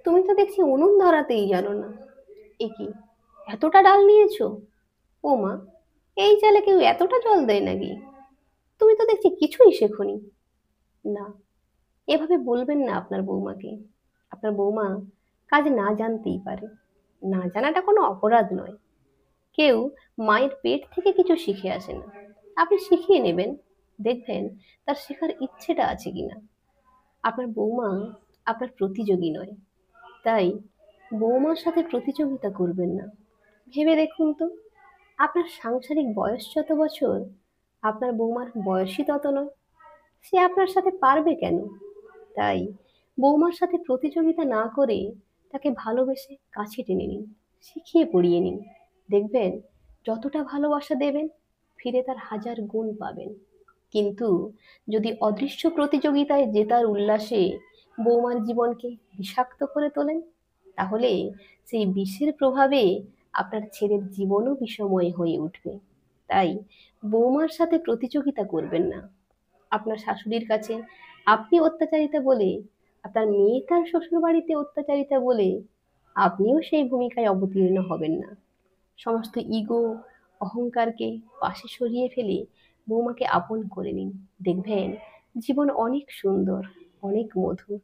তুমি তো দেখছি উনুন ধরাতেই জানো না। এ কি, এতটা ডাল নিয়েছো? ও মা, এই চালে কেউ এতটা জল দেয় নাকি? তুমি তো দেখছি কিছুই শেখোনি। না, এভাবে বলবেন না আপনার বৌমাকে। আপনার বৌমা কাজ না জানতেই পারে, না জানাটা কোনো অপরাধ নয়। কেউ মায়ের পেট থেকে কিছু শিখে আসে না। আপনি শিখিয়ে নেবেন, দেখবেন তার শেখার ইচ্ছেটা আছে কিনা। আপনার বৌমা আপনার প্রতিযোগী নয়, তাই বৌমার সাথে প্রতিযোগিতা করবেন না। ভেবে দেখুন তো, আপনার সাংসারিক বয়স যত বছর, আপনার বৌমার বয়সই তত নয়। সে আপনার সাথে পারবে কেন? তাই বৌমার সাথে প্রতিযোগিতা না করে তাকে ভালোবেসে কাছে টেনে নিন, শিখিয়ে পড়িয়ে নিন। দেখবেন যতটা ভালোবাসা দেবেন, ফিরে তার হাজার গুণ পাবেন। কিন্তু যদি অদৃশ্য প্রতিযোগিতায় জেতার উল্লাসে বৌমার জীবনকে বিষাক্ত করে তোলেন, তাহলে সেই বিষের প্রভাবে আপনার ছেলের জীবনও বিষময় হয়ে উঠবে। তাই বৌমার সাথে প্রতিযোগিতা করবেন না। আপনার শাশুড়ির কাছে আপনি অত্যাচারিতা বলে, আপনার মেয়ে তার শ্বশুর বাড়িতে অত্যাচারিতা বলে আপনিও সেই ভূমিকায় অবতীর্ণ হবেন না। সমস্ত ইগো, অহংকারকে পাশে সরিয়ে ফেলে বৌমাকে আপন করে নিন। দেখবেন জীবন অনেক সুন্দর, অনেক মধুর।